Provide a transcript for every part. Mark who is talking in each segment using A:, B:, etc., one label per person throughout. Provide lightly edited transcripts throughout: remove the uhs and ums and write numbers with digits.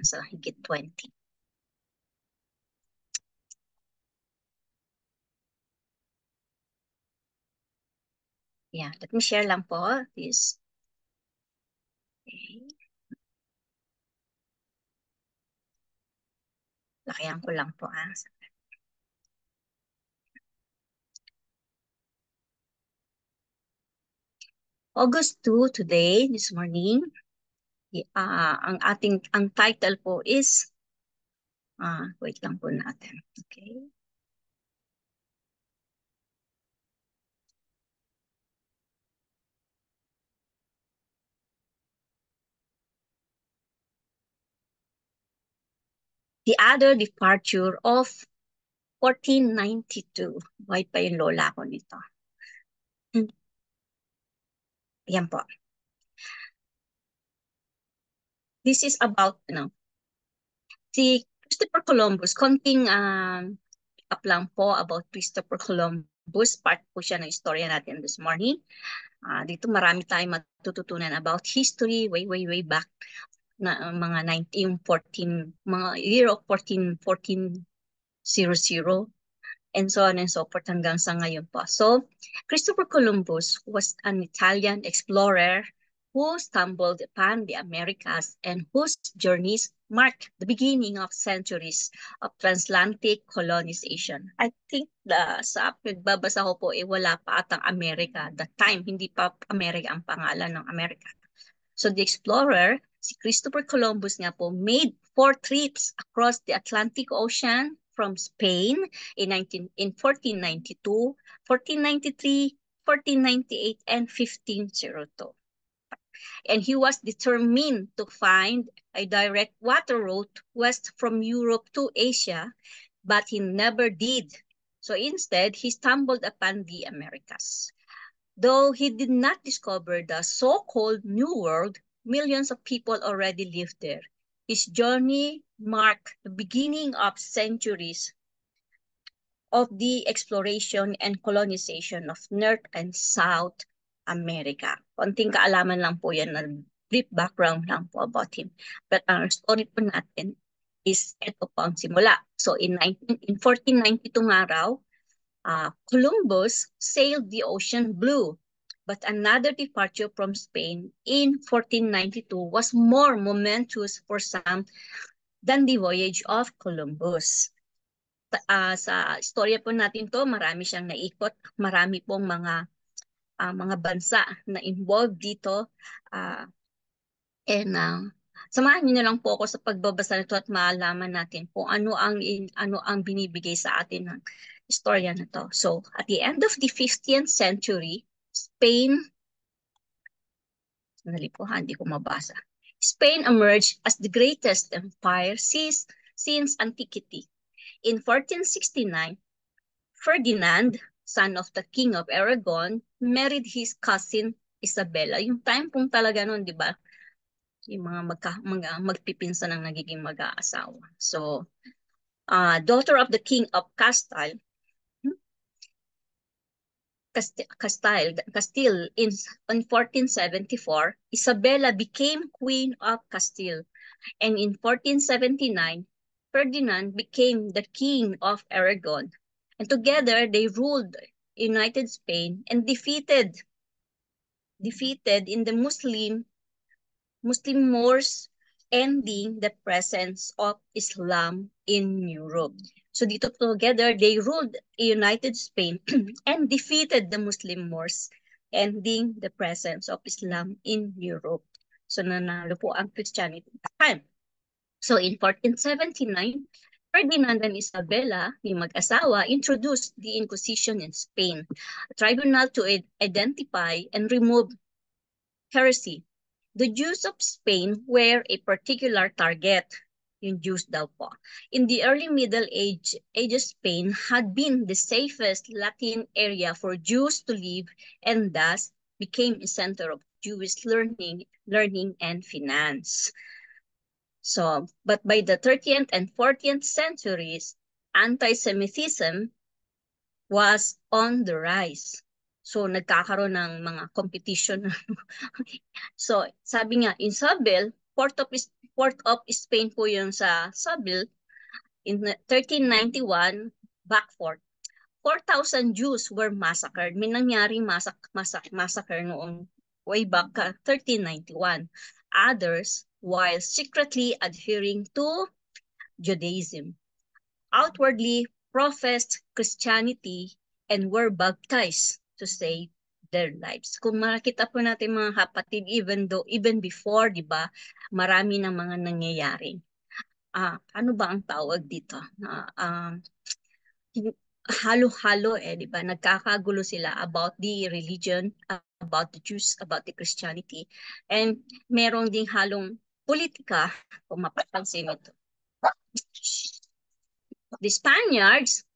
A: sa higit 20. Yeah, let me share lang po this. Okay. Lakayan ko lang po. August 2 today, this morning. Ang title po is, wait lang po natin. Okay. The Other Departure of 1492. Buhay pa yung lola ko nito. Yan po. This is about, si Christopher Columbus. Konting up lang po about Christopher Columbus. Part po siya ng istorya natin this morning. Dito marami tayong matututunan about history way back na mga 1914, mga year of 1400 and so on and so forth hanggang sa ngayon po. So, Christopher Columbus was an Italian explorer who stumbled upon the Americas and whose journeys marked the beginning of centuries of transatlantic colonization. I think sa pagbabasa ko po, wala pa atang Amerika. That time, hindi pa Amerika ang pangalan ng Amerika. So the explorer, si Christopher Columbus nga po, made 4 trips across the Atlantic Ocean from Spain in 1492, 1493, 1498, and 1502. And he was determined to find a direct water route west from Europe to Asia, but he never did. So instead, he stumbled upon the Americas. Though he did not discover the so-called New World, millions of people already lived there. His journey marked the beginning of centuries of the exploration and colonization of North and South America. Konting kaalaman lang po yan, na brief background lang po about him. But ang story po natin is ito po ang simula. So in 1492 nga raw, Columbus sailed the ocean blue, but another departure from Spain in 1492 was more momentous for some than the voyage of Columbus. Sa istorya po natin to, marami siyang naikot, marami pong mga bansa na involved dito. Samahan niyo na lang po ako sa pagbabasa nito at maalaman natin kung ano ang binibigay sa atin ng istorya na to. So, at the end of the 15th century, Spain, sandali po, hindi ko mabasa. Spain emerged as the greatest empire since antiquity. In 1469, Ferdinand, son of the King of Aragon, married his cousin Isabella. Yung time pong talaga noon, di ba? Yung mga magpipinsan ang nagiging mag-aasawa. So, daughter of the King of Castile in 1474, Isabella became Queen of Castile. And in 1479, Ferdinand became the King of Aragon. And together, they ruled United Spain and defeated in the Muslim Moors, ending the presence of Islam in Europe. So dito together, they ruled United Spain and defeated the Muslim Moors, ending the presence of Islam in Europe. So nanalo po ang Christianity at that time. So in 1479, Ferdinand and Isabella, yung mag-asawa, introduced the Inquisition in Spain, a tribunal to identify and remove heresy. The Jews of Spain were a particular target. Yung Jews daw po. In the early Middle Ages, Spain had been the safest Latin area for Jews to live and thus became a center of Jewish learning and finance. So, but by the 30th and 40th centuries, anti-Semitism was on the rise. So, nagkakaroon ng mga competition. So, sabi nga, Isabel Port of Spain po yun sa Seville in 1391, back 4,000 Jews were massacred. May nangyaring massacre noong way back 1391. Others, while secretly adhering to Judaism, outwardly professed Christianity and were baptized to save their lives. Kung makikita po natin mga kapatid, even before, di ba, marami ng mga nangyayari. Ano ba ang tawag dito? Halo-halo di ba? Nagkakagulo sila about the religion, about the Jews, about the Christianity. And merong ding halong politika, kung mapapansin ito. The Spaniards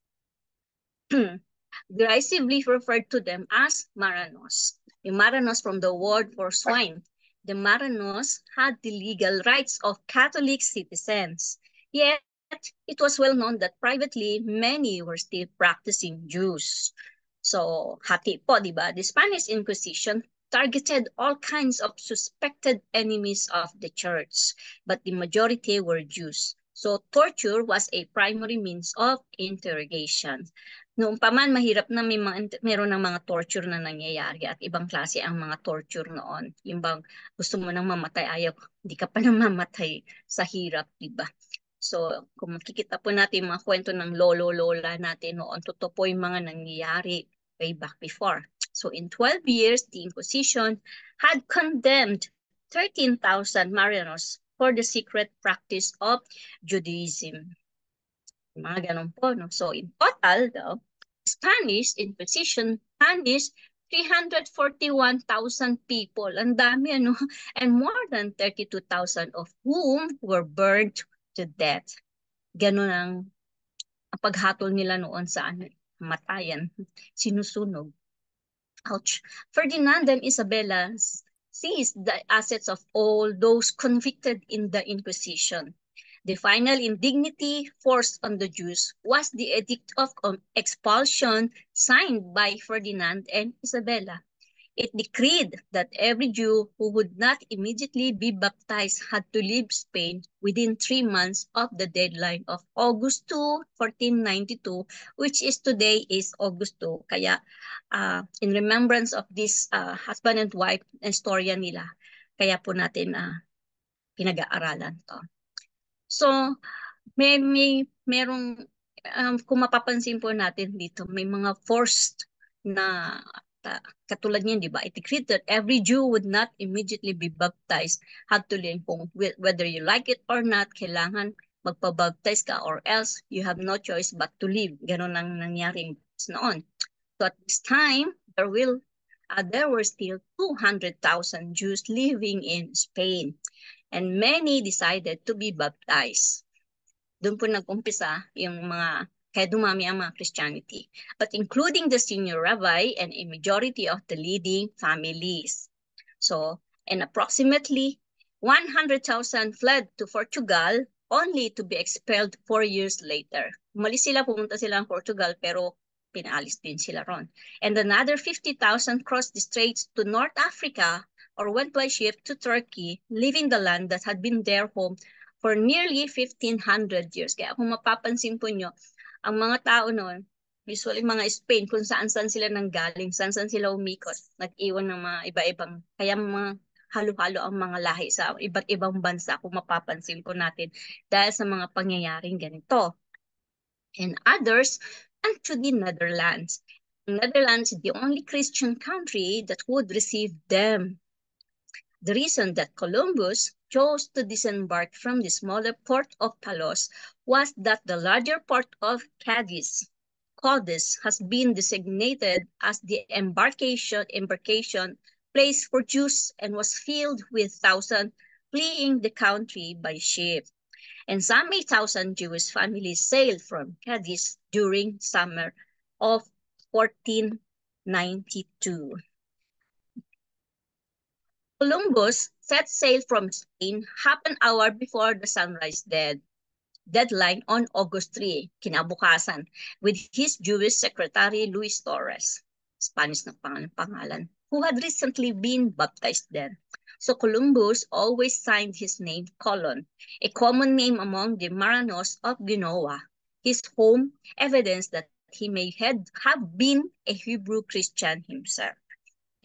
A: derisively referred to them as Maranos. The Maranos from the word for swine. The Maranos had the legal rights of Catholic citizens. Yet, it was well known that privately, many were still practicing Jews. So, hati po, di ba? The Spanish Inquisition targeted all kinds of suspected enemies of the church, but the majority were Jews. So, torture was a primary means of interrogation. Noong pa man, mahirap na meron ng mga torture na nangyayari at ibang klase ang mga torture noon. Yung bang gusto mo nang mamatay, ayaw, hindi ka pa nang mamatay sa hirap, di ba? So, kung makikita po natin mga kwento ng lolo-lola natin noon, totoo po yung mga nangyayari way back before. So, in 12 years, the Inquisition had condemned 13,000 Marianos for the secret practice of Judaism. Mga ganun po, no? So, in total, the Spanish Inquisition punished 341,000 people. Ang dami, ano? And more than 32,000 of whom were burned to death. Ganun ang paghatol nila noon sa matayan, sinusunog. Ouch. Ferdinand and Isabella seized the assets of all those convicted in the Inquisition. The final indignity forced on the Jews was the Edict of Expulsion signed by Ferdinand and Isabella. It decreed that every Jew who would not immediately be baptized had to leave Spain within 3 months of the deadline of August 2, 1492, which is today is August 2. Kaya in remembrance of this husband and wife na storya nila, kaya po natin pinag-aaralan to. So, merong, kung mapapansin po natin dito, may mga forced na katulad niyan, di ba? It decreed that every Jew would not immediately be baptized. Had to learn kung whether you like it or not, kailangan magpabaptize ka or else you have no choice but to leave. Ganon ang nangyaring noon. So at this time, there were still 200,000 Jews living in Spain. And many decided to be baptized. Doon po nag-umpisa yung mga kaya dumami ang mga Christianity, but including the senior rabbi and a majority of the leading families. So, and approximately 100,000 fled to Portugal only to be expelled 4 years later. Umalis sila, pumunta sila ng Portugal, pero pinaalis din sila ron. And another 50,000 crossed the straits to North Africa or went by ship to Turkey, leaving the land that had been their home for nearly 1,500 years. Kaya kung mapapansin po nyo, ang mga tao noon, usually mga Spain, kung saan-saan sila nanggaling, saan-saan sila umikot, nag-iwan ng mga iba-ibang, kaya mga halo-halo ang mga lahi sa iba't ibang bansa kung mapapansin po natin dahil sa mga pangyayaring ganito. And others, and to the Netherlands. Netherlands is the only Christian country that would receive them. The reason that Columbus chose to disembark from the smaller port of Palos was that the larger port of Cadiz has been designated as the embarkation place for Jews and was filled with thousands fleeing the country by ship. And some 8,000 Jewish families sailed from Cadiz during summer of 1492. Columbus set sail from Spain half an hour before the sunrise deadline on August 3, kinabukasan, with his Jewish secretary Luis Torres, Spanish na pangalan, who had recently been baptized then. So Columbus always signed his name Colon, a common name among the Maranos of Genoa. His home evidence that he may have been a Hebrew Christian himself.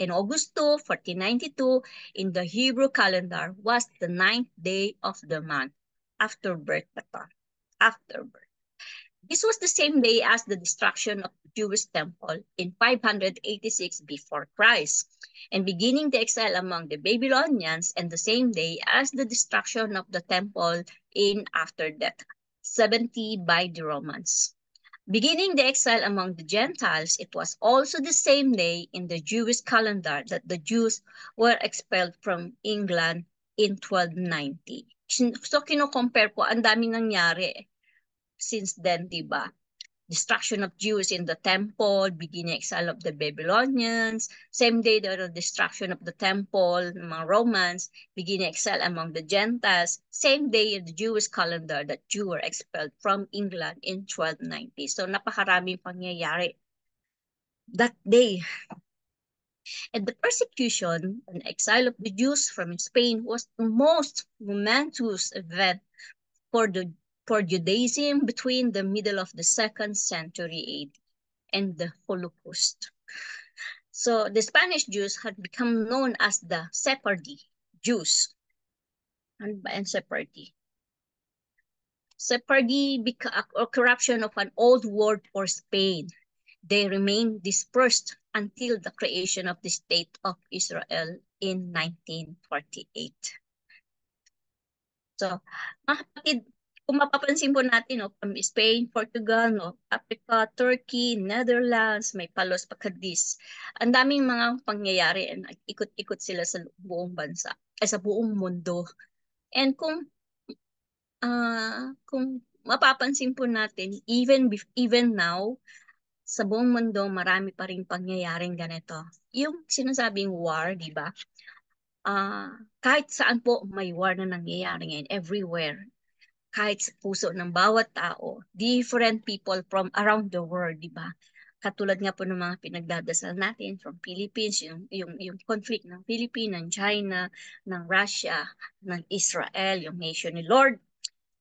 A: In August 2, 1492, in the Hebrew calendar was the ninth day of the month after birth. After birth. This was the same day as the destruction of the Jewish temple in 586 before Christ, and beginning the exile among the Babylonians, and the same day as the destruction of the temple in after death, 70 by the Romans. Beginning the exile among the Gentiles, it was also the same day in the Jewish calendar that the Jews were expelled from England in 1290. So kino-compare po, ang dami nangyari since then, di ba? Destruction of Jews in the temple, beginning exile of the Babylonians, same day the destruction of the temple, mga Romans, beginning exile among the Gentiles, same day in the Jewish calendar that Jews were expelled from England in 1290. So napakaraming pangyayari that day. And the persecution and exile of the Jews from Spain was the most momentous event for Judaism between the middle of the 2nd century AD and the Holocaust. So the Spanish Jews had become known as the Sephardi Jews. And Sephardi? Sephardi, a corruption of an old word for Spain. They remained dispersed until the creation of the State of Israel in 1948. So, mga kapatid, kung mapapansin po natin, no, from Spain, Portugal, no, Africa, Turkey, Netherlands, may Palos pa Cadiz. Ang daming mga pangyayari and ikot-ikot sila sa buong bansa, ay sa buong mundo. And kung mapapansin po natin, even now, sa buong mundo, marami pa rin pangyayaring ganito. Yung sinasabing war, di ba? Kahit saan po may war na nangyayari ngayon, everywhere. Kahit sa puso ng bawat tao, different people from around the world, di ba? Katulad nga po ng mga pinagdadasal natin from Philippines, yung conflict ng Philippines, ng China, ng Russia, ng Israel, yung nation ni Lord.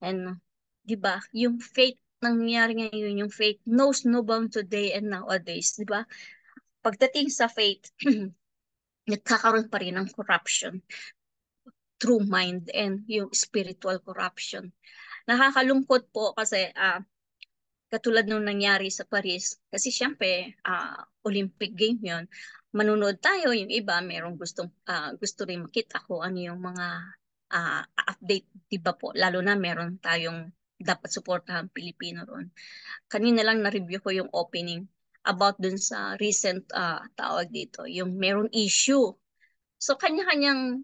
A: And, di ba, yung faith nangyayari ngayon, yung faith knows no bound today and nowadays, di ba? Pagdating sa faith, nagkakaroon pa rin ng corruption through mind and yung spiritual corruption. Nakakalungkot po kasi katulad nung nangyari sa Paris, kasi syempre Olympic game yon, manunood tayo, yung iba merong gusto rin makita kung ano yung mga update, diba po, lalo na meron tayong dapat suportahan Pilipino ron. Kanina lang na-review ko yung opening about dun sa recent tawag dito, yung merong issue. So kanya-kanyang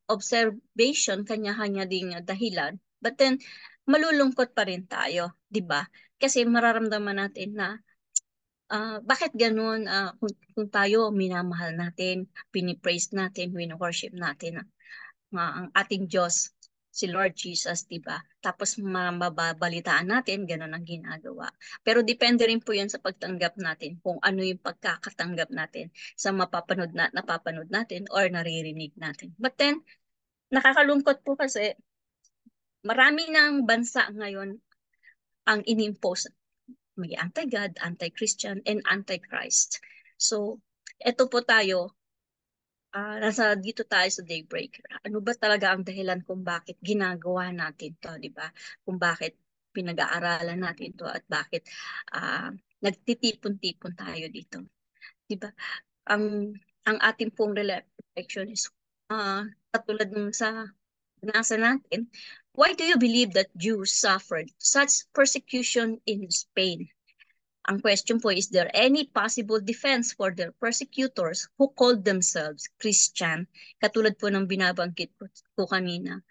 A: observation, kanya-kanya ding dahilan. But then, malulungkot pa rin tayo, di ba? Kasi mararamdaman natin na bakit ganun kung tayo minamahal natin, pinipraise natin, wino-worship natin ang ating Diyos, si Lord Jesus, di ba? Tapos mababalitaan natin, ganun ang ginagawa. Pero depende rin po yun sa pagtanggap natin, kung ano yung pagkakatanggap natin sa napapanood natin or naririnig natin. But then, nakakalungkot po kasi marami ng bansa ngayon ang inimpose, may anti-God, anti-Christian, and anti-Christ. So, eto po tayo, nasa dito tayo sa Daybreaker. Ano ba talaga ang dahilan kung bakit ginagawa natin to, di ba? Kung bakit pinag-aaralan natin to at bakit nagtitipon-tipon tayo dito. Di ba? Ang ating pong reflection is katulad nung sa nasa natin, why do you believe that Jews suffered such persecution in Spain? Ang question po, is there any possible defense for their persecutors who called themselves Christian? Katulad po ng binabanggit ko kanina.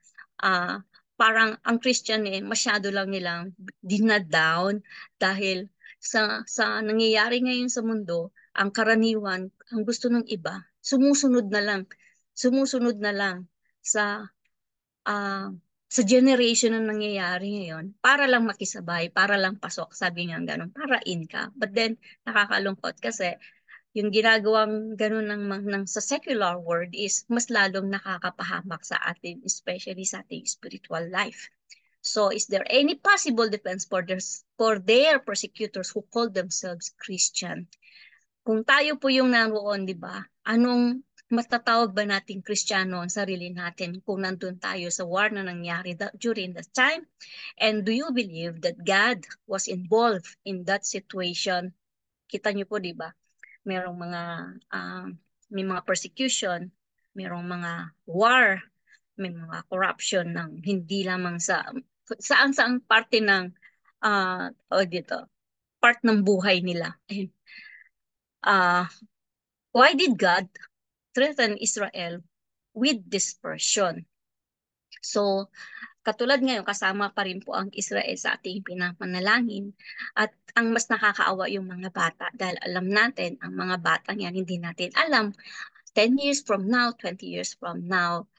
A: Parang ang Christian masyado lang nilang dinadown dahil sa nangyayari ngayon sa mundo, ang karaniwan, ang gusto ng iba, sumusunod na lang sa sa generation na nangyayari ngayon, para lang makisabay, para lang pasok, sabi nga ganun, para in ka. But then, nakakalungkot kasi yung ginagawang ganun sa secular world is mas lalong nakakapahamak sa atin, especially sa ating spiritual life. So, is there any possible defense for their persecutors who call themselves Christian? Kung tayo po yung naroon, di ba? Anong matatawag ba nating Kristiyano ang sarili natin kung nandun tayo sa war na nangyari during that time? And do you believe that God was involved in that situation? Kita niyo po, di ba? Merong mga may mga persecution, merong mga war, may mga corruption ng hindi lamang saan parte ng dito, part ng buhay nila. Uh, why did God threaten Israel with dispersion? So, katulad ngayon, kasama pa rin po ang Israel sa ating pinapanalangin at ang mas nakakaawa yung mga bata dahil alam natin, ang mga bata yan, hindi natin alam, 10 years from now, 20 years from now,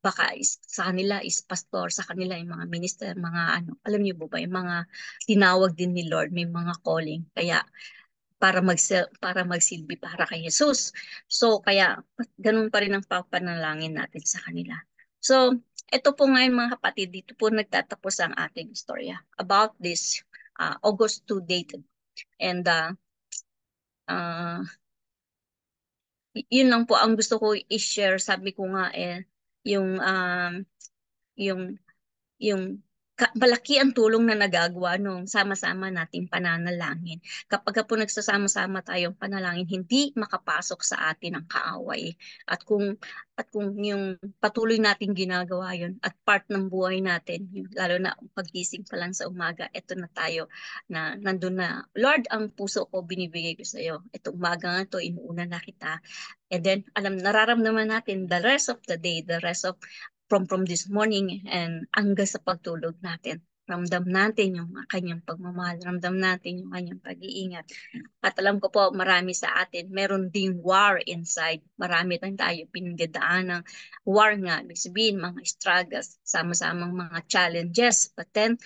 A: baka sa kanila is pastor, sa kanila yung mga minister, mga ano, alam niyo po ba, yung mga tinawag din ni Lord, may mga calling. Kaya para magsilbi para kay Jesus. So kaya ganun pa rin ang papanalangin natin sa kanila. So ito po ngayon mga kapatid, dito po nagtatapos ang ating istorya about this August 2 date. And yun lang po ang gusto ko i-share. Sabi ko nga yung yung yung malaki ang tulong na nagagawa nung sama-sama nating pananalangin. Kapag po nagsasama-sama tayong panalangin, hindi makapasok sa atin ang kaaway. At kung yung patuloy nating ginagawa yun at part ng buhay natin, lalo na pagising pa lang sa umaga, eto na tayo na nandun na, Lord, ang puso ko binibigay ko sa iyo. Itong umaga nga to, inuuna na kita. And then, nararamdaman natin the rest of the day, the rest of from this morning and hanggang sa pagtulog natin. Ramdam natin yung kanyang pagmamahal, ramdam natin yung kanyang pag-iingat. At alam ko po, marami sa atin, meron ding war inside. Marami tayo pinagdadaan ng war nga. Ibig sabihin, mga struggles, sama-samang mga challenges. But then,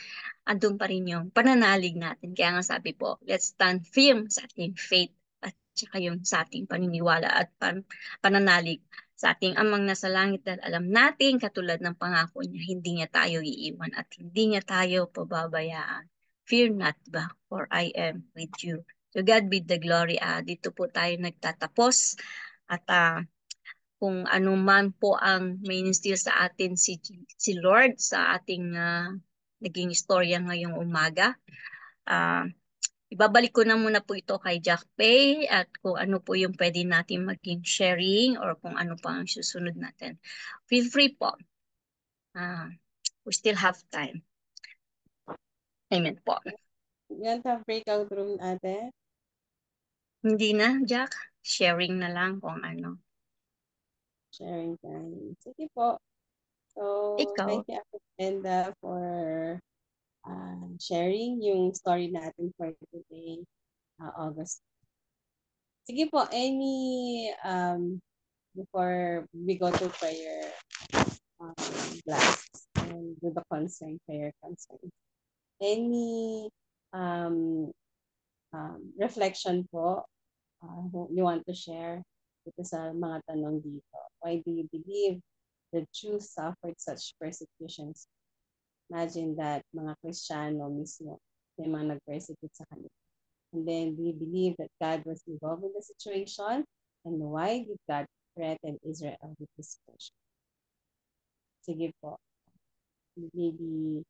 A: andun pa rin yung pananalig natin. Kaya nga sabi po, let's stand firm sa ating faith at saka yung sa ating paniniwala at pananalig sa ating amang nasa langit dahil alam natin katulad ng pangako niya, hindi niya tayo iiwan at hindi niya tayo pababayaan. Fear not ba, for I am with you. To God be the glory. Dito po tayo nagtatapos at kung ano man po ang may instill sa atin si Lord sa ating naging istorya ngayong umaga. Ibabalik ko na muna po ito kay Jack Pay at kung ano po yung pwede natin maging sharing or kung ano pa ang susunod natin. Feel free po. We still have time. Amen po.
B: Yan sa breakout room natin.
A: Hindi na, Jack. Sharing na lang kung ano.
B: Sharing time. Sige po. So,
A: Ikaw.
B: thank you, Brenda, for sharing yung story natin for today, August. Sige po, before we go to prayer blast and do the prayer concern, any reflection po you want to share dito sa mga tanong dito? Why do you believe the Jews suffered such persecutions? Imagine that mga Kristiyano mismo may mga nag-persecute sa kanila. And then, do you believe that God was involved in the situation? And why did God threaten Israel with dispersion? Sige po. Maybe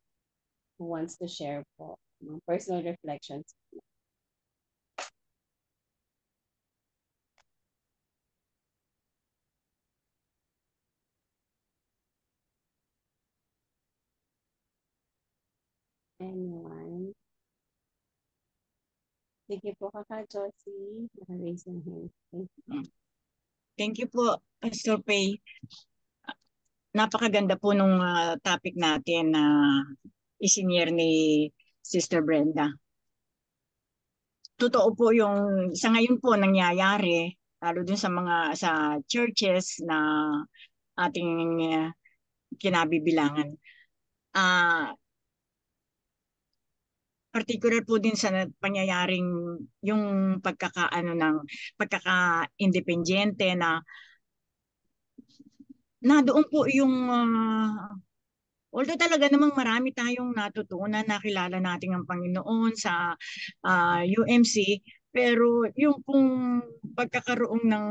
B: who wants to share po mga personal reflections? Anyone? Sige po, Kaka Josie. Raise your hand. Thank you.
C: Thank you po, Pastor Pay. Napakaganda po nung topic natin na isinyer ni Sister Brenda. Totoo po yung sa ngayon po nangyayari, lalo din sa churches na ating kinabibilangan. particular po din sa pangyayaring yung pagkaka-independyente na doon po yung although talaga namang marami tayong natutunan, nakilala natin ang Panginoon sa UMC, pero yung pong pagkakaroon ng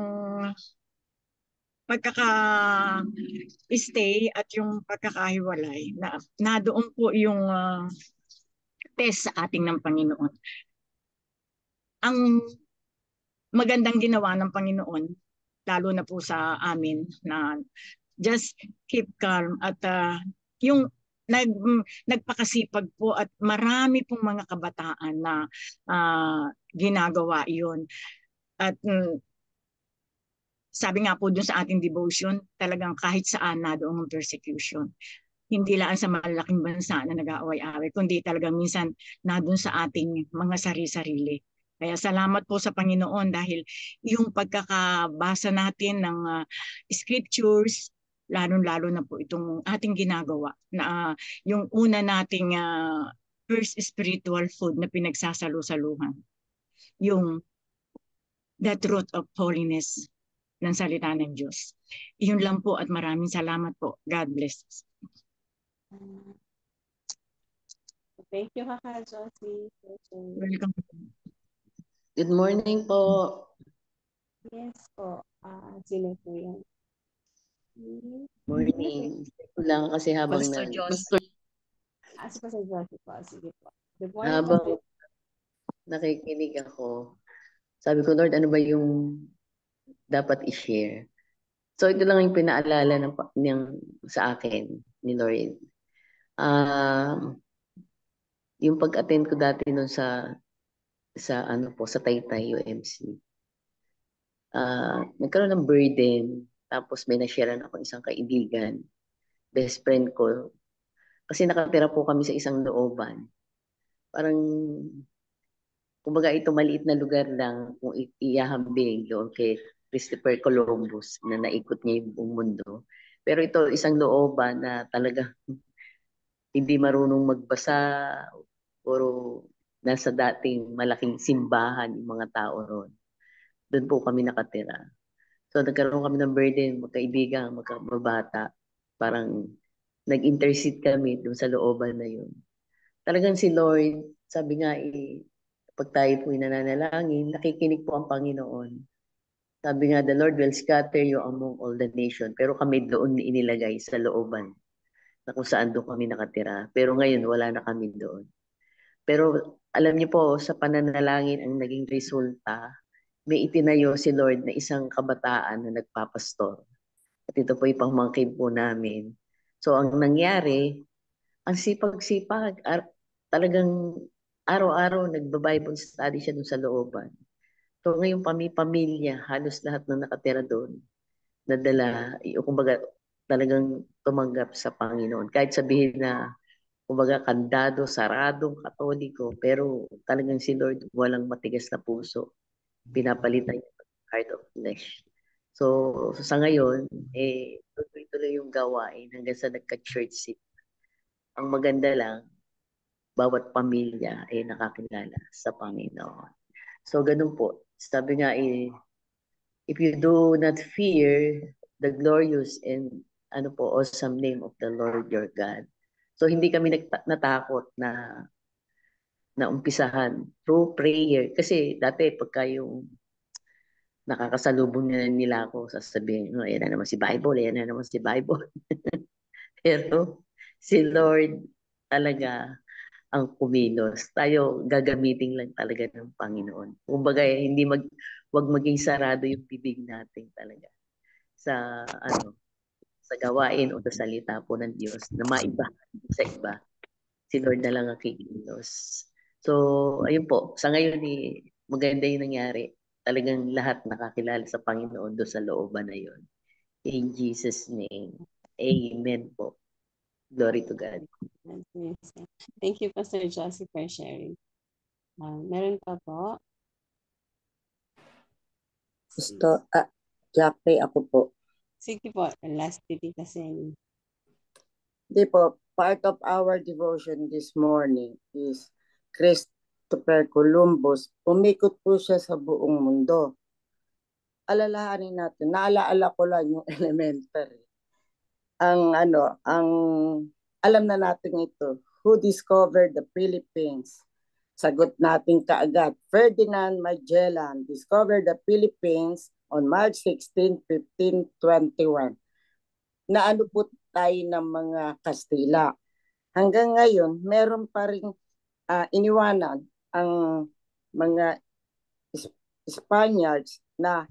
C: pagkaka-stay at yung pagkakahiwalay, na doon po yung test sa ating ng Panginoon. Ang magandang ginawa ng Panginoon, lalo na po sa amin, na just keep calm at yung nagpakasipag po at marami pong mga kabataan na ginagawa yun. At sabi nga po dun sa ating devotion, talagang kahit saan na doon ang persecution. Hindi lang sa malaking bansa na nag-aaway-away, kundi talagang minsan na doon sa ating mga sarili-sarili. Kaya salamat po sa Panginoon dahil yung pagkakabasa natin ng scriptures, lalo-lalo na po itong ating ginagawa na yung una nating first spiritual food na pinagsasalo-saluhan, yung the truth of holiness ng salita ng Diyos. Iyon lang po at maraming salamat po. God bless.
B: Thank you, Kaka Josie.
C: Welcome.
D: Good morning po.
B: Yes po. Sino po yan?
D: Morning. Ito lang kasi habang
A: Pastor Josie.
B: Si Pastor Josie po. Sige po. Good morning.
D: habang nakikinig ako, sabi ko, Lord, ano ba yung dapat i-share? So ito lang yung pinaalala sa akin ni Lord. Yung pag-attend ko dati nun sa Taytay UMC. Nagkaroon ng burden, tapos may na-sharean ako isang kaibigan, best friend ko, kasi nakatira po kami sa isang looban. Parang, kumbaga ito maliit na lugar lang kung iahambing doon kay Christopher Columbus na naikot niya yung buong mundo. Pero ito isang looban na talaga hindi marunong magbasa, puro nasa dating malaking simbahan yung mga tao ron. Doon po kami nakatira. So nagkaroon kami ng burden, magkaibigan, magkabata. Parang nag-intercede kami doon sa looban na yun. Talagang si Lord, sabi nga pag tayo po nananalangin, nakikinig po ang Panginoon. Sabi nga, the Lord will scatter you among all the nation. Pero kami doon inilagay sa looban na kung saan doon kami nakatira. Pero ngayon, wala na kami doon. Pero alam niyo po, sa pananalangin ang naging resulta, may itinayo si Lord na isang kabataan na nagpapastor. At ito po yung pamangkin po namin. So ang nangyari, ang sipag-sipag, talagang araw-araw nagba-Bible study siya dun sa looban. So ngayon pamilya, halos lahat na nakatira doon, nadala, kumbaga talagang tumanggap sa Panginoon. Kahit sabihin na, kumbaga kandado, saradong, katoliko, pero talagang si Lord walang matigas na puso. Pinapalitan niya heart of flesh. So sa ngayon, tuloy-tuloy yung gawain hanggang sa nagka-church seat. Ang maganda lang, bawat pamilya ay nakakilala sa Panginoon. So ganun po. Sabi nga if you do not fear the glorious and awesome name of the Lord your God. So hindi kami natakot na umpisahan through prayer. Kasi dati pagka yung nakakasalubong nila ako, sasabihin, yan na naman si Bible, yan na naman si Bible. Pero si Lord talaga ang kumilos. Tayo gagamitin lang talaga ng Panginoon. Kumbaga, wag maging sarado yung bibig natin talaga sa gawain o sa salita po ng Diyos na maiba sa iba. Si Lord na lang ang kikilos. So, ayun po. Sa ngayon, maganda yung nangyari. Talagang lahat nakakilala sa Panginoon doon sa looban na yun. In Jesus' name. Amen po. Glory to God.
B: Thank you, Pastor Josie, for sharing. Meron pa po?
E: Gusto, Jackie, ako po.
B: Sige po, last titi kasi.
E: Hindi po, part of our devotion this morning is Christopher Columbus, umikot po siya sa buong mundo. Alalahanin natin, naalaala ko lang yung elementary. Ang alam na natin ito, who discovered the Philippines? Sagot natin kaagad, Ferdinand Magellan discovered the Philippines on March 16, 1521. Naano po tayo ng mga Kastila. Hanggang ngayon, meron pa rin iniwanan ang mga Spaniards na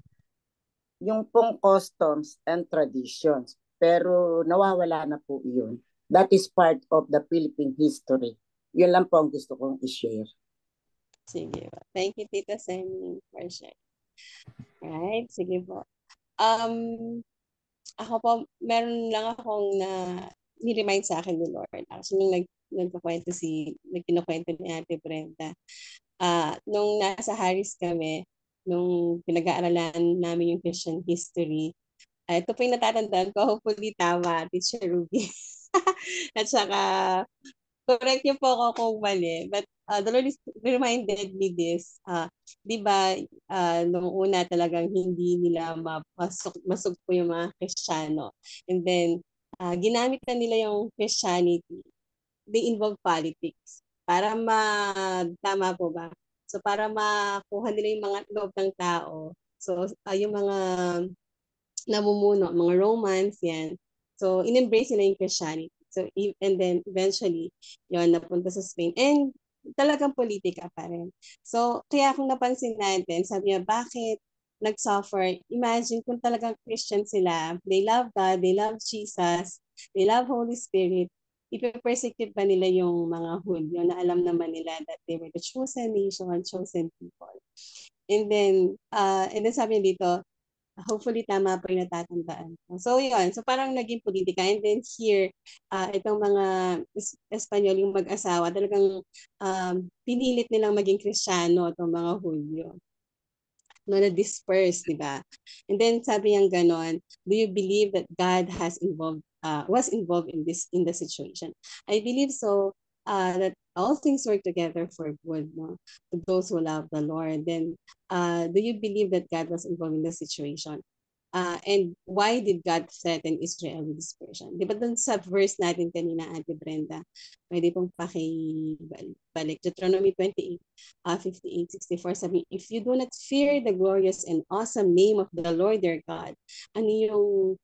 E: yung pong customs and traditions. Pero nawawala na po yun. That is part of the Philippine history. Yun lang po ang gusto kong i-share.
B: Sige po. Thank you, Tita Semi, for sharing. Alright, sige po. Ako po, meron lang akong ni-remind sa akin ni Lord. Actually, nung nagkinukwento ni Ate Brenda, nung nasa Harris kami, nung pinag-aaralan namin yung Christian history, ito po yung natatandaan ko, hopefully tama, Teacher Ruby. At saka, correct niyo po ako kung mali. But the Lord reminded me this. Di ba, nung una talagang hindi nila masok po yung mga Kristiyano. And then, ginamit na nila yung Christianity. They involve politics. Tama po ba? So, para makuha nila yung mga loob ng tao. So, yung mga namumuno, mga Romans, yan. So, in-embrace nila yung Christianity. So, and then eventually, yun, napunta sa Spain. And talagang politika pa rin. So, kaya kung napansin natin, sabi niya, bakit nag-suffer? Imagine kung talagang Christian sila, they love God, they love Jesus, they love Holy Spirit, ipe-persecute pa nila yung mga Hudyo na alam naman nila that they were the chosen nation, chosen people. And then sabi niya dito, hopefully tama po yung natatandaan. So yun, so parang naging politika. And then here, itong mga Espanyol, yung mag-asawa, talagang pinilit nilang maging Kristiyano itong mga Hudyo. No, na-disperse, di ba? And then sabi niyang ganon, do you believe that God was involved in the situation? I believe so, that all things work together for good, no? To those who love the Lord. Then, do you believe that God was involved in the situation? And why did God threaten Israel with dispersion? Di ba dun sa verse natin kanina, Ate Brenda, pwede pong pakibalik. Deuteronomy 28, 58, 64, sabi, if you do not fear the glorious and awesome name of the Lord their God, ano yung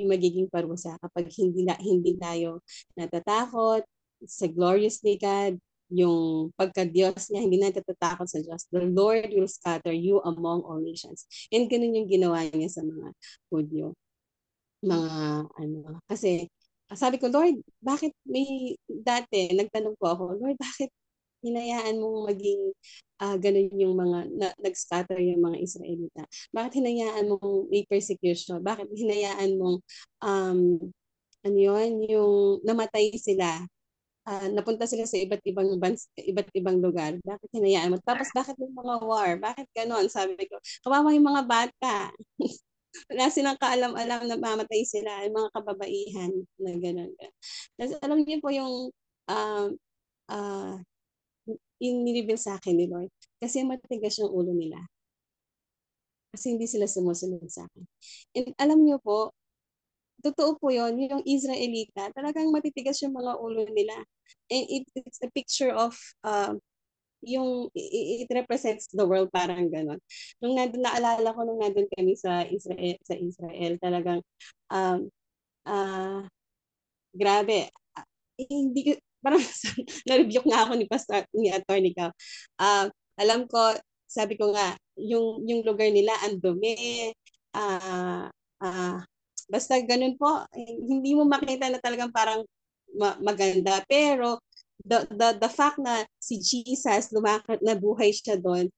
B: magiging parusa kapag hindi tayo natatakot sa glorious ni God, yung pagka-Diyos niya, hindi na natatakot sa Diyos. The Lord will scatter you among all nations. And ganun yung ginawa niya sa mga Hudyo. Kasi sabi ko, Lord, bakit nagtanong po ako, Lord, bakit hinayaan mong maging ganun yung mga, nag-scatter yung mga Israelita? Bakit hinayaan mong may persecution? Bakit hinayaan mong, yung namatay sila? Napunta sila sa iba't ibang lugar. Bakit hinayaan mo? Tapos bakit may mga war? Bakit ganon? Sabi ko, kawawa yung mga bata. Wala silang kaalam-alam na mamatay sila, yung mga kababaihan na ganon. Kasi alam niyo po yung in-reveal sa akin ni Lord. Kasi matigas yung ulo nila. Kasi hindi sila sumusunod sa akin. And alam niyo po, totoo po yun, yung Israelita, talagang matitigas yung mga ulo nila. And it's a picture of, it represents the world, parang ganon. Naalala ko nung nandun kami sa Israel, talagang, grabe. Hindi ko, parang na-rebuke nga ako ni Attorney Cao. Alam ko, sabi ko nga, yung lugar nila, ang dumi, basta ganun po, hindi mo makita na talagang parang maganda. Pero the fact na si Jesus nabuhay siya doon,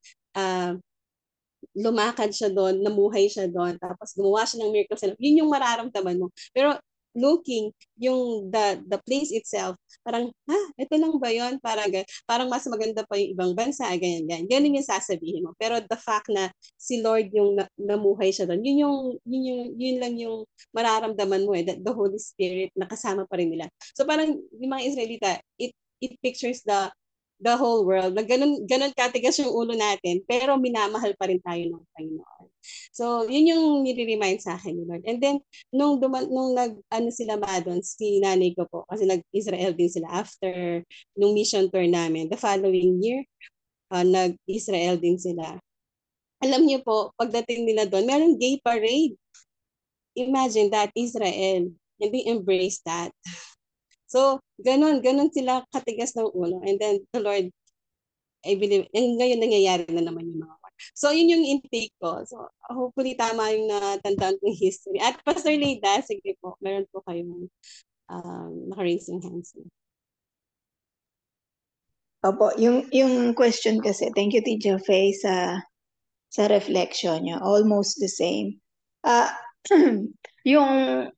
B: lumakad siya doon, namuhay siya doon, tapos gumawa siya ng miracles, yun yung mararamdaman mo. Pero looking, yung the place itself, parang, ito lang ba yun? Parang mas maganda pa yung ibang bansa, ganyan. Ganun yung sasabihin mo. Pero the fact na si Lord yung namuhay siya doon, yun lang yung mararamdaman mo, that the Holy Spirit nakasama pa rin nila. So parang yung mga Israelita, it pictures the the whole world. Na ganun katigas yung ulo natin, pero minamahal pa rin tayo ng Panginoon. So, yun yung nire-remind sa akin ni Lord. And then, nung nag-ano sila doon, si nanay ko po, kasi nag-Israel din sila after nung mission tour namin. The following year, nag-Israel din sila. Alam niyo po, pagdating nila doon, meron gay parade. Imagine that, Israel. And they embrace that. So, ganun sila katigas ng ulo. And then, the Lord, I believe, and ngayon nangyayari na naman yung mga work. So, yun yung intake ko. So, hopefully, tama yung natandaan kong history. At Pastor Leida, sige po, meron po kayong naka-raise yung hands.
F: Opo, yung question kasi, thank you Teacher Faye sa reflection niya, almost the same. Yung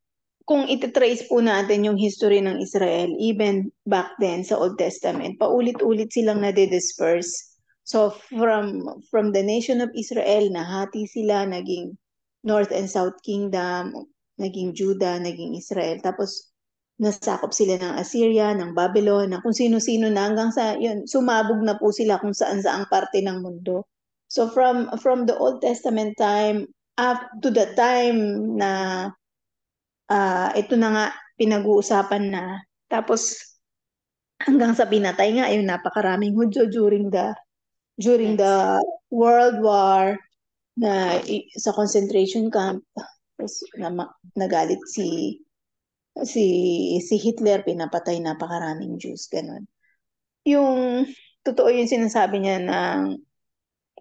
F: kung ititrace po natin yung history ng Israel, even back then sa Old Testament, paulit-ulit silang nade-disperse. So from the nation of Israel, nahati sila, naging North and South Kingdom, naging Judah, naging Israel. Tapos nasakop sila ng Assyria, ng Babylon, ng kung sino-sino na hanggang sa yun, sumabog na po sila kung saan-saang parte ng mundo. So from the Old Testament time up to the time na ito na nga pinag-uusapan na. Tapos hanggang sa pinatay nga yung napakaraming Hudyo during the World War na sa concentration camp. Tapos nagalit si Hitler, pinapatay napakaraming Jews, ganun. Yung totoo yung sinasabi niya na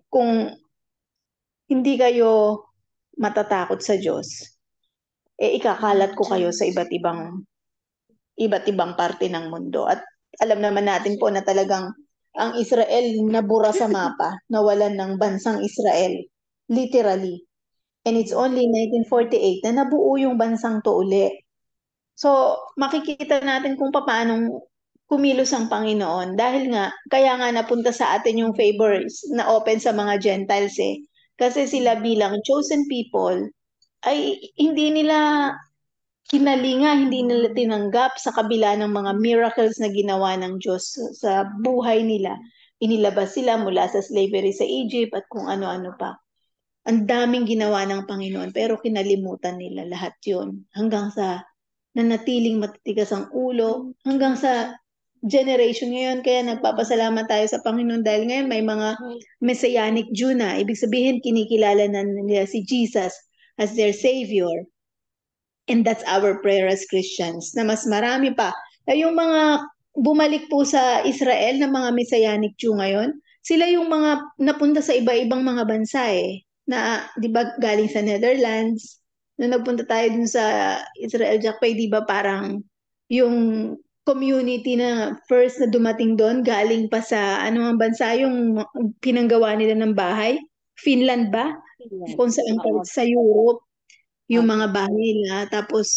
F: kung hindi kayo matatakot sa Diyos, ikakalat ko kayo sa iba't ibang parte ng mundo. At alam naman natin po na talagang ang Israel nabura sa mapa, nawalan ng bansang Israel, literally. And it's only 1948 na nabuo yung bansang to uli. So, makikita natin kung paano kumilos ang Panginoon. Dahil nga, kaya nga napunta sa atin yung favors na open sa mga Gentiles eh. Kasi sila bilang chosen people, ay hindi nila kinalinga, hindi nila tinanggap sa kabila ng mga miracles na ginawa ng Diyos sa buhay nila. Inilabas sila mula sa slavery sa Egypt at kung ano-ano pa. Ang daming ginawa ng Panginoon pero kinalimutan nila lahat yun hanggang sa nanatiling matitigas ang ulo hanggang sa generation ngayon. Kaya nagpapasalamat tayo sa Panginoon dahil ngayon may mga Messianic Jew na. Ibig sabihin kinikilala na nila si Jesus as their Savior. And that's our prayer as Christians, na mas marami pa. Yung mga bumalik po sa Israel na mga Messianic Jew ngayon, sila yung mga napunta sa iba-ibang mga bansa eh. Na, di ba, galing sa Netherlands, na nagpunta tayo dun sa Israel, Jackpay, di ba parang yung community na first na dumating doon, galing pa sa anong bansa yung pinanggawa nila ng bahay? Finland ba? Kung saan sa Europe yung mga bahay nila. Tapos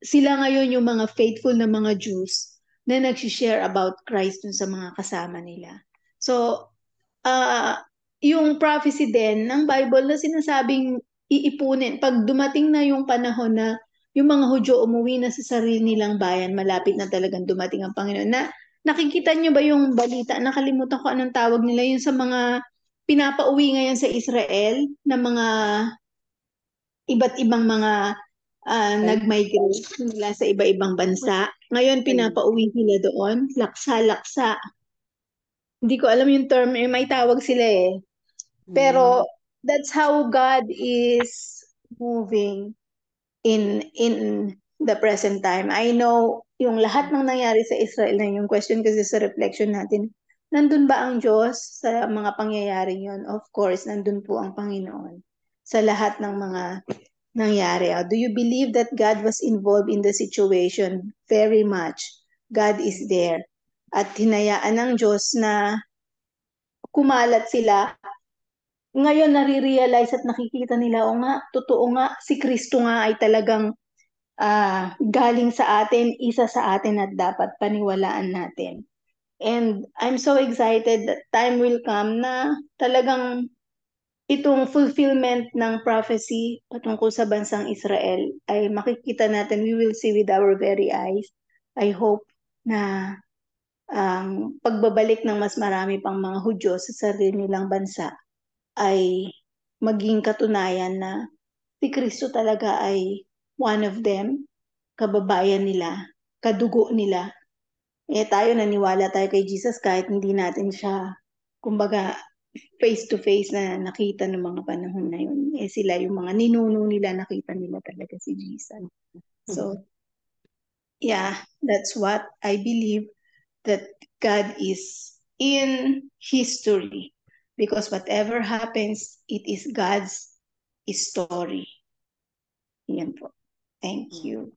F: sila ngayon yung mga faithful na mga Jews na nag-share about Christ dun sa mga kasama nila. So, yung prophecy din ng Bible na sinasabing iipunin, pag dumating na yung panahon na yung mga Hudyo umuwi na sa sarili nilang bayan, malapit na talagang dumating ang Panginoon. Na nakikita nyo ba yung balita? Nakalimutan ko anong tawag nila, yung sa mga pinapauwi ngayon sa Israel na mga iba't ibang mga nag-migrate nila sa iba-ibang bansa. Ngayon, pinapauwi sila doon. Laksa-laksa. Hindi ko alam yung term. May tawag sila eh. Pero, that's how God is moving in the present time. I know, yung lahat ng nangyari sa Israel na yung question kasi sa reflection natin, nandun ba ang Diyos sa mga pangyayari yun? Of course, nandun po ang Panginoon sa lahat ng mga nangyari. Do you believe that God was involved in the situation? Very much. God is there. At hinayaan ng Diyos na kumalat sila. Ngayon nare-realize at nakikita nila, o nga, totoo nga, si Kristo nga ay talagang galing sa atin, isa sa atin at dapat paniwalaan natin. And I'm so excited that time will come na talagang itong fulfillment ng prophecy patungkol sa bansang Israel ay makikita natin, we will see with our very eyes. I hope na ang pagbabalik ng mas marami pang mga Hudyo sa sarili nilang bansa ay maging katunayan na si Kristo talaga ay one of them, kababayan nila, kadugo nila. Tayo naniwala tayo kay Jesus kahit hindi natin siya, kumbaga, face to face na nakita ng mga panahon na yun. Sila yung mga ninuno nila, nakita nila talaga si Jesus. So, yeah, that's what I believe, that God is in history. Because whatever happens, it is God's story. Yan po. Thank you.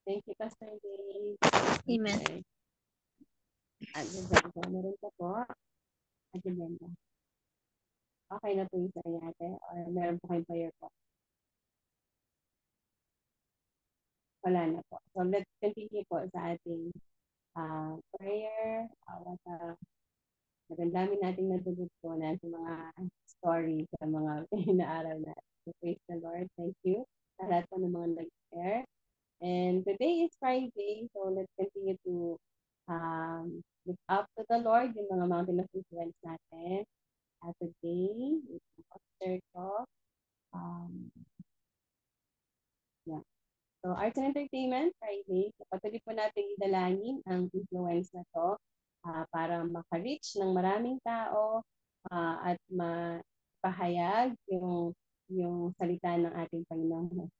B: Thank you, Pastor Dave.
A: Amen.
B: Okay. Meron ka po. Agenda. Okay na po yung sa natin? Or meron po kayong prayer po? Wala na po. So let's continue po sa ating prayer. Magandami nating natututunan sa mga stories, sa mga pinaaral na. So praise the Lord. Thank you sa lahat po ng mga nag-share. And today is Friday, so let's continue to look up to the Lord, yung mga mountain of influence natin. Today, it's Pastor Talk. Yeah. So, Arts and Entertainment, Friday. So, patuloy po natin idalangin ang influence na to para maka-reach ng maraming tao at mapahayag yung salita ng ating Panginoon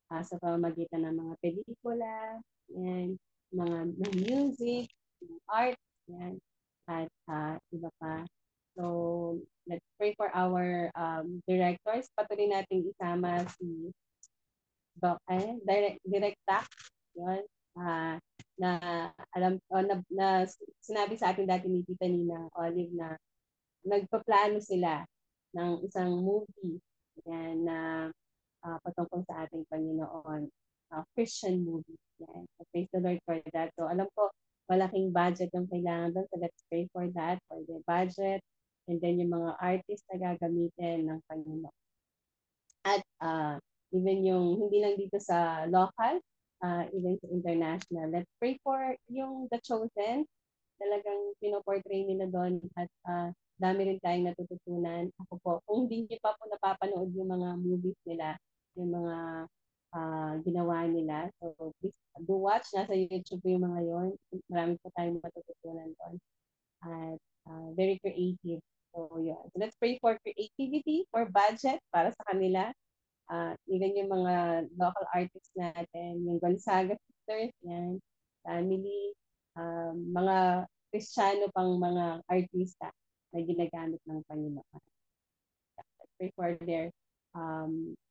B: sa pamamagitan ng mga pelikula, yan, mga music, art, yan, at iba pa. So, let's pray for our directors. Patuloy natin isama si Direct Tax, yun, na alam na sinabi sa atin dati ni Tita Nina Olive na nagpaplano sila ng isang movie yan, na patungkol sa ating Panginoon, Christian movie. Yan. So, praise the Lord for that. So alam ko malaking budget yung kailangan doon, so let's pray for that, for the budget, and then yung mga artist na gagamitin ng Panginoon. At even yung hindi lang dito sa local, even sa international. Let's pray for yung The Chosen. Talagang pinoportray nila doon at dami rin tayong natututunan. Ako po, kung hindi niyo pa po napapanood yung mga movies nila, yung mga ginawa nila, so please do watch. Nasa YouTube po yung mga yon. Marami po tayong matututunan doon. At very creative. So, yun. So, let's pray for creativity, for budget para sa kanila. Even yung mga local artists natin, yung Gonzaga Sisters, yan, family, mga Kristiyano pang mga artista na ginagamit ng Panginoon. Pray for their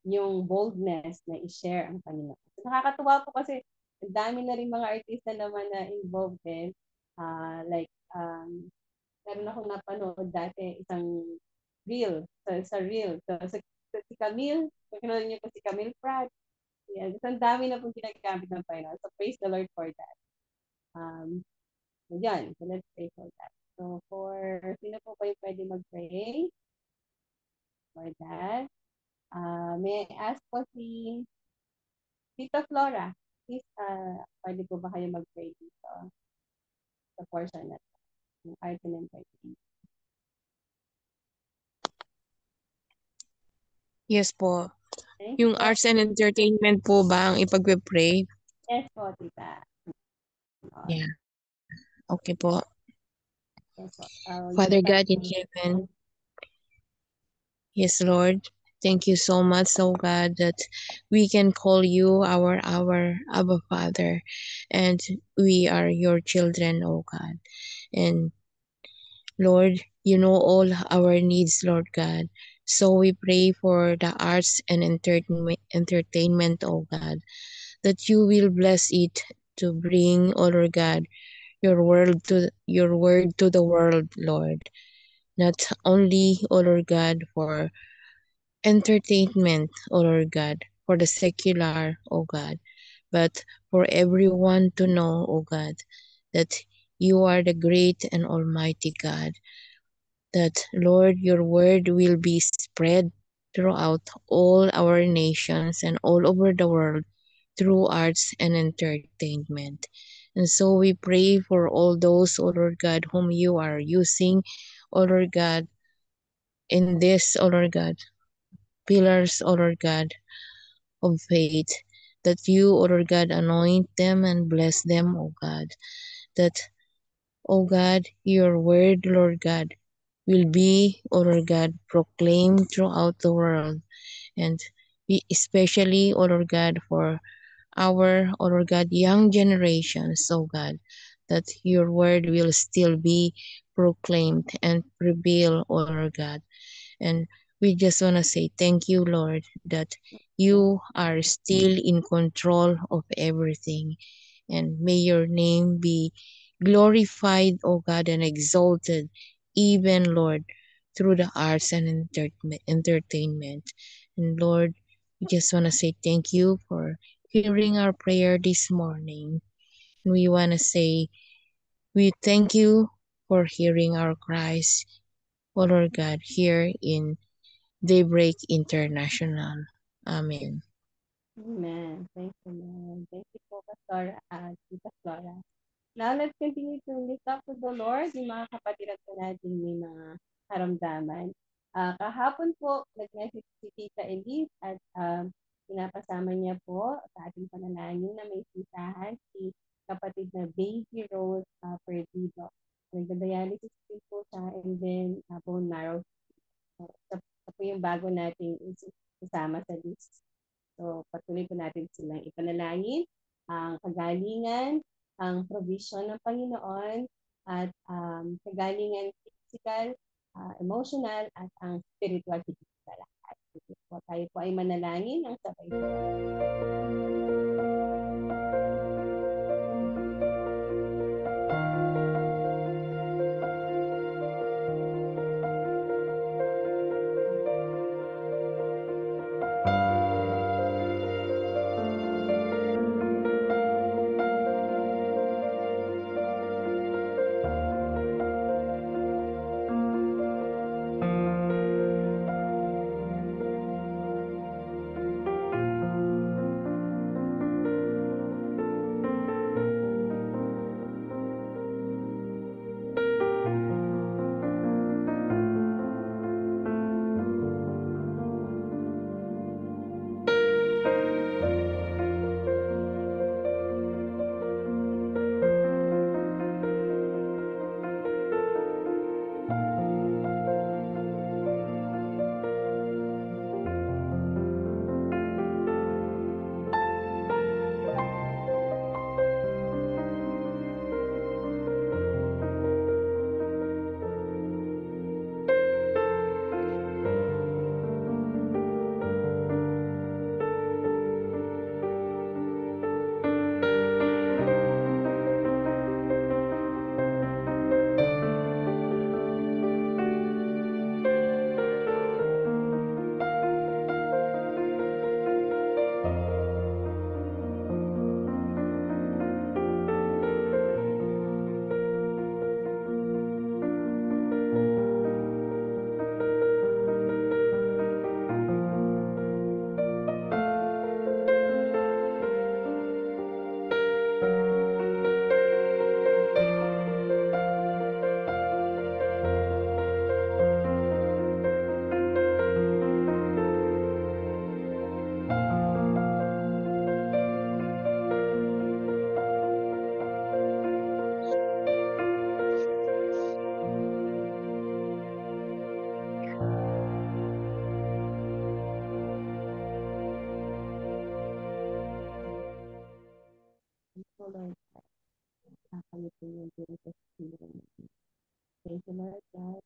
B: yung boldness na i-share ang Panginoon. So, nakakatuwa po kasi ang dami na rin mga artista naman na involved din. Meron akong napanood dati isang reel. Sa reel. So, si Camille, pagkanood niyo po si Camille Pratt. Yan. So, ang dami na pong ginagamit ng Panginoon. So, praise the Lord for that. So, yan. So, let's pray for that. So, for sino po kayo pwede mag-pray for that? May I ask po si Tita Flora. Please, pwede po ba kayo mag-pray dito sa portion na ito? Yung art and entertainment.
G: Yes po. Yung arts and entertainment po ba ang ipagpe-pray?
B: Yes po, Tita.
G: Yeah. Okay po.
B: Yes po.
G: Father God in heaven, yes, Lord, thank you so much, oh God, that we can call you our Abba Father, and we are your children, oh God. And Lord, you know all our needs, Lord God. So we pray for the arts and entertainment, oh God, that you will bless it to bring, oh Lord God, your word to the world, Lord. Not only, oh Lord God, for entertainment, oh Lord God, for the secular, oh God, but for everyone to know, oh God, that you are the great and almighty God. That, Lord, your word will be spread throughout all our nations and all over the world, through arts and entertainment. And so we pray for all those, O Lord God, whom you are using, O Lord God, in this, O Lord God, pillars, O Lord God, of faith, that you, O Lord God, anoint them and bless them, O God, that, O God, your word, Lord God, will be, O Lord God, proclaimed throughout the world, and especially, O Lord God, for our, O Lord God, young generations, O God, that your word will still be proclaimed and prevail, O Lord God. And we just want to say thank you, Lord, that you are still in control of everything. And may your name be glorified, O God, and exalted, even, Lord, through the arts and entertainment. And Lord, we just want to say thank you for hearing our prayer this morning. We want to say, we thank you for hearing our cries, O Lord God, here in Daybreak International. Amen.
B: Amen. Thank you, Lord. Thank you po, Pastor Tita Flora. Now, let's continue to lift up to the Lord yung mga kapatid at natin may mga karamdaman. Kahapon po, nag-message si Tita Elise at pinapasama niya po sa ating panalangin na may sisahan si kapatid na Baby Rose Perdido. Nagda-dialysis din po siya and then bone marrow. Ito po yung bago nating isama sa list. So, patuloy po natin silang ipanalangin ang kagalingan, ang provision ng Panginoon, at kagalingan physical, emotional, at ang spiritual sa lahat. So, tayo po ay manalangin ang sabay-sabay. Lord, kayo po yung thank you, Lord God.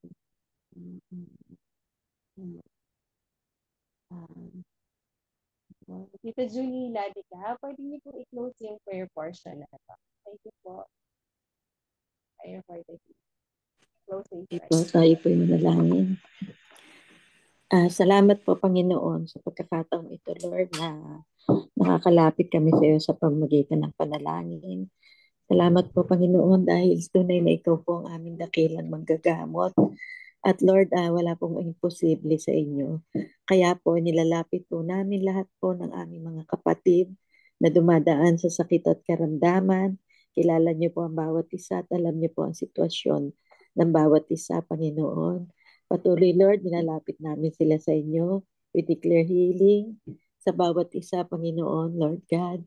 B: Tita Julie Ladica, pwede niyo po i-close yung prayer portion na ito. Thank you po. Prayer for the closing prayer.
H: Ito, tayo po yung manalangin. Salamat po, Panginoon, sa pagkakataong ito, Lord, na nakakalapit kami sa iyo sa pamamagitan ng panalangin. Salamat po, Panginoon, dahil tunay na ikaw po ang aming dakilang manggagamot. At Lord, wala pong imposible sa inyo. Kaya po, nilalapit po namin lahat po ng aming mga kapatid na dumadaan sa sakit at karamdaman. Kilala niyo po ang bawat isa at alam niyo po ang sitwasyon ng bawat isa, Panginoon. Patuloy, Lord, nilalapit namin sila sa inyo. We declare healing sa bawat isa, Panginoon, Lord God.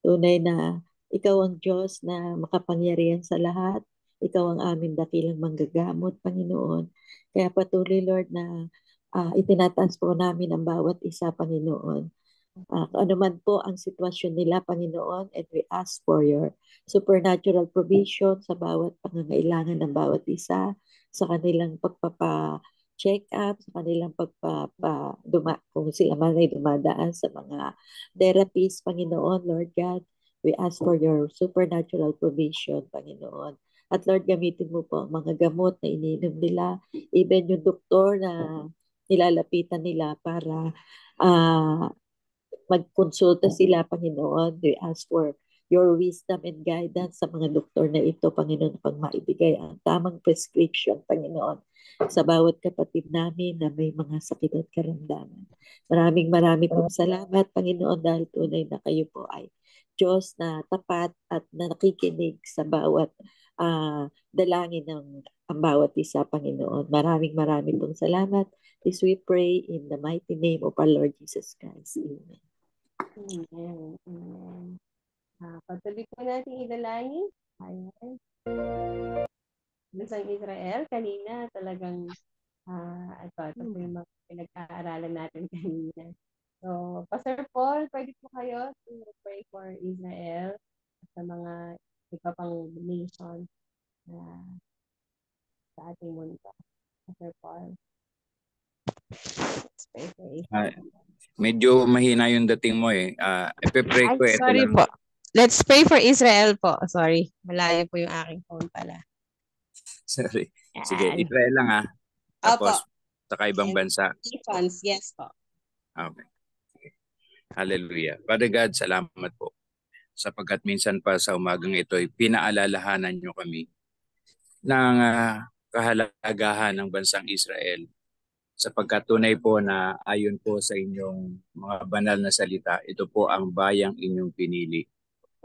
H: Tunay na ikaw ang Diyos na makapangyarihan sa lahat. Ikaw ang aming dakilang manggagamot, Panginoon. Kaya patuloy, Lord, na itinataas po namin ang bawat isa, Panginoon. Ano man po ang sitwasyon nila, Panginoon, and we ask for your supernatural provision sa bawat pangangailangan ng bawat isa, sa kanilang pagpapa-check up, sa kanilang kung sila man ay dumadaan sa mga therapies, Panginoon, Lord God, we ask for your supernatural provision, Panginoon. At Lord, gamitin mo po ang mga gamot na iniinom nila, even yung doktor na nilalapitan nila para magkonsulta sila, Panginoon. We ask for your wisdom and guidance sa mga doktor na ito, Panginoon, pag maibigay ang tamang prescription, Panginoon, sa bawat kapatid namin na may mga sakit at karamdaman. Maraming pong salamat, Panginoon, dahil tunay na kayo po ay Diyos na tapat at na nakikinig sa bawat dalangin ng ang bawat isa, Panginoon. Maraming pong salamat. This we pray in the mighty name of our Lord Jesus Christ. Amen.
B: Amen. Amen. Patuloy po natin idalangin. Ayan. Bansang Israel, kanina talagang ito po yung mga pinag-aaralan natin kanina. So, Pastor Paul, pwede po kayo to pray for Israel at sa mga iba pang nation sa ating mundo. Pastor Paul. Let's pray for Israel.
I: Medyo mahina yung dating mo eh. Ipipray ko ito
J: sorry
I: lang.
J: po. Let's pray for Israel po. Sorry, malayo po yung aking phone pala.
I: Sorry. Sige, Israel lang Tapos, sa ibang bansa.
B: Nations, yes po.
I: Okay. Hallelujah. Father God, salamat po. Sapagkat minsan pa sa umagang ito, pinaalalahanan nyo kami ng kahalagahan ng bansang Israel. Sapagkat tunay po na ayon po sa inyong mga banal na salita, ito po ang bayang inyong pinili.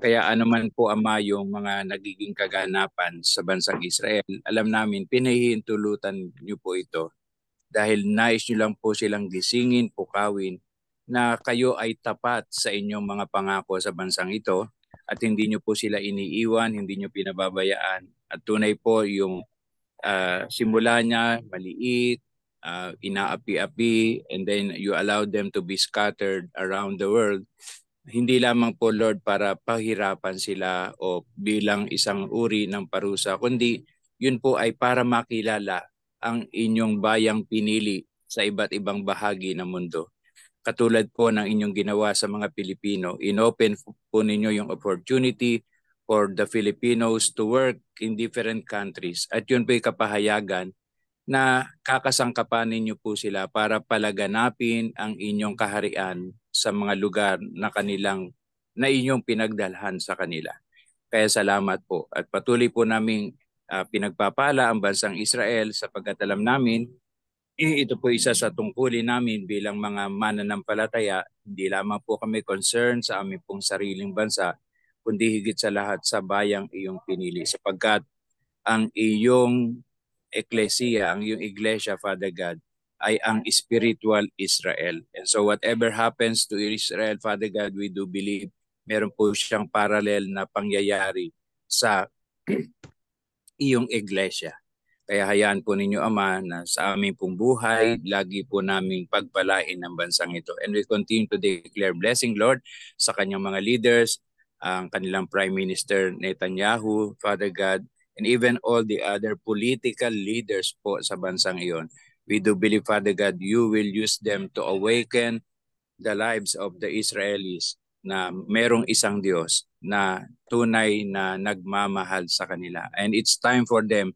I: Kaya anuman po Ama yung mga nagiging kaganapan sa bansang Israel, alam namin pinahihintulutan niyo po ito dahil nais niyo lang po silang gisingin, pukawin na kayo ay tapat sa inyong mga pangako sa bansang ito at hindi niyo po sila iniiwan, hindi niyo pinababayaan. At tunay po yung simula niya maliit, inaapi-api, and then you allow them to be scattered around the world. Hindi lamang po, Lord, para pahirapan sila o bilang isang uri ng parusa, kundi yun po ay para makilala ang inyong bayang pinili sa iba't ibang bahagi ng mundo. Katulad po ng inyong ginawa sa mga Pilipino, inopen po ninyo yung opportunity for the Filipinos to work in different countries. At yun po ay kapahayagan na kakasangkapan ninyo po sila para palaganapin ang inyong kaharian sa mga lugar na inyong pinagdalhan sa kanila. Kaya salamat po at patuloy po naming pinagpapala ang bansang Israel sapagkat alam namin ito po isa sa tungkulin namin bilang mga mananampalataya. Hindi lamang po kami concerned sa aming pong sariling bansa, kundi higit sa lahat sa bayang iyong pinili sapagkat ang iyong Ecclesia, ang iyong iglesia, Father God, ay ang spiritual Israel. And so whatever happens to Israel, Father God, we do believe meron po siyang parallel na pangyayari sa iyong iglesia. Kaya hayaan po ninyo, Ama, na sa aming pong buhay, lagi po naming pagpalain ng bansang ito. And we continue to declare blessing, Lord, sa kanyang mga leaders, ang kanilang Prime Minister Netanyahu, Father God, and even all the other political leaders po sa bansang iyon. We do believe, Father God, you will use them to awaken the lives of the Israelis na merong isang Diyos na tunay na nagmamahal sa kanila. And it's time for them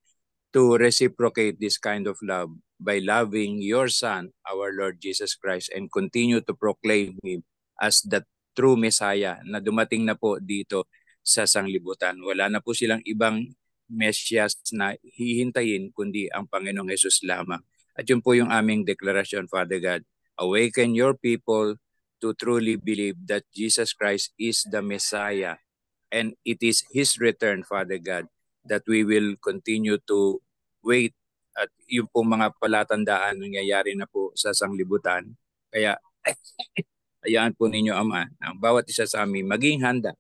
I: to reciprocate this kind of love by loving your Son, our Lord Jesus Christ, and continue to proclaim Him as the true Messiah na dumating na po dito sa sanglibutan. Wala na po silang ibang Mesyas na hihintayin kundi ang Panginoong Hesus lamang. At yun po yung aming deklarasyon, Father God. Awaken your people to to truly believe that Jesus Christ is the Messiah and it is His return, Father God, that we will continue to wait at yung pong mga palatandaan nangyayari na po sa sanglibutan. Kaya hayaan po ninyo, Ama, ang bawat isa sa amin maging handa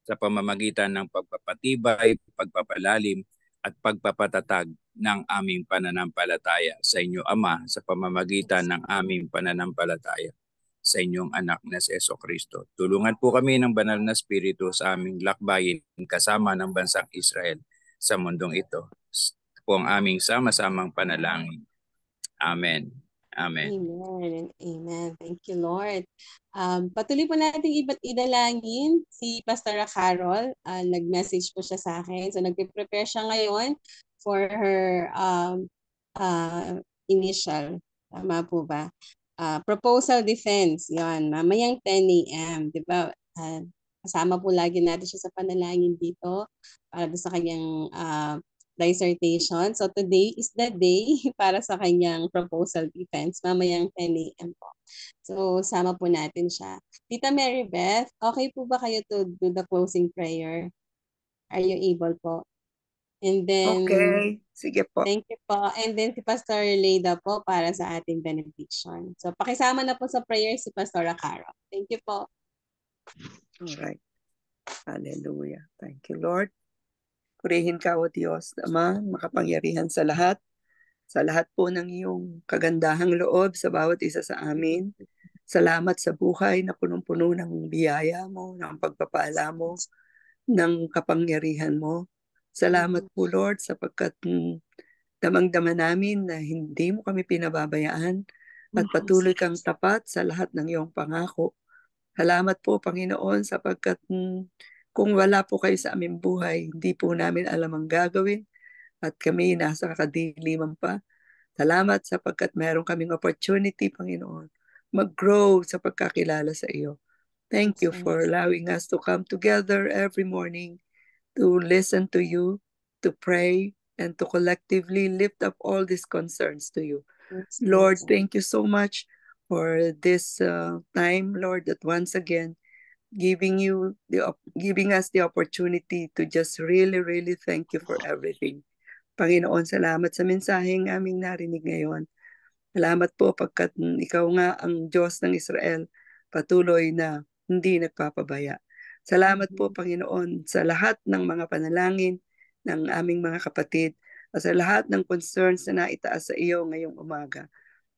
I: sa pamamagitan ng pagpapatibay, pagpapalalim, at pagpapatatag ng aming pananampalataya sa inyo, Ama, sa pamamagitan ng aming pananampalataya sa inyong anak na si Jesucristo. Tulungan po kami ng banal na Espiritu sa aming lakbayin kasama ng bansang Israel sa mundong ito. Ito po ang aming sama-samang panalangin. Amen. Amen.
B: Amen and amen. Thank you, Lord. Patuloy po natin idalangin si Pastor Carol. Nag-message po siya sa akin. So nagpe-prepare siya ngayon for her initial. Tama po ba? Proposal defense. Yan. Mamayang 10 a.m. Diba? Kasama po lagi natin siya sa panalangin dito para sa kanyang dissertation. So today is the day para sa kanyang proposal defense. Mamayang 10 a.m. po. So sama po natin siya. Tita Mary Beth, okay po ba kayo to do the closing prayer? Are you able po? And then,
K: okay, sige po.
B: Thank you po. And then si Pastor Leda po para sa ating benediction. So pakisama na po sa prayer si Pastor Caro. Thank you po.
K: Alright. Hallelujah. Thank you, Lord. Purihin ka, O Diyos, Ama, makapangyarihan sa lahat po ng iyong kagandahang loob sa bawat isa sa amin. Salamat sa buhay na punong-puno ng biyaya mo, ng pagpapala mo, ng kapangyarihan mo. Salamat po, Lord, sapagkat damang-dama namin na hindi mo kami pinababayaan at patuloy kang tapat sa lahat ng iyong pangako. Salamat po, Panginoon, sapagkat kung wala po kayo sa aming buhay, hindi po namin alam ang gagawin at kami nasa kadiliman pa. Salamat sapagkat meron kaming opportunity, Panginoon, mag-grow sa pagkakilala sa iyo. Thank you for allowing us to come together every morning to listen to you, to pray, and to collectively lift up all these concerns to you. Lord, thank you so much for this time, Lord, that once again, giving us the opportunity to just really thank you for everything. Panginoon, salamat sa mensaheng aming narinig ngayon. Salamat po pagkat ikaw nga ang Diyos ng Israel, patuloy na hindi nagpapabaya. Salamat po, Panginoon, sa lahat ng mga panalangin ng aming mga kapatid at sa lahat ng concerns na naitaas sa iyo ngayong umaga.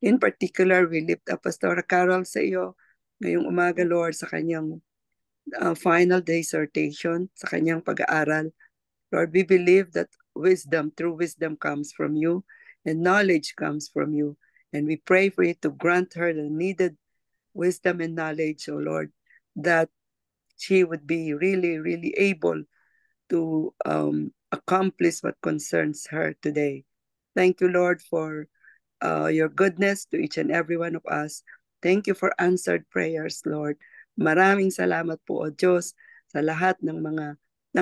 K: In particular, we lift up Pastor Carol sa iyo ngayong umaga, Lord, sa kanyang final dissertation, sa kanyang pag-aaral. Lord, we believe that true wisdom comes from you and knowledge comes from you. And we pray for you to grant her the needed wisdom and knowledge, O Lord, that she would be really able to accomplish what concerns her today. Thank you, Lord, for your goodness to each and every one of us. Thank you for answered prayers, Lord. Maraming salamat po, O Diyos, sa lahat ng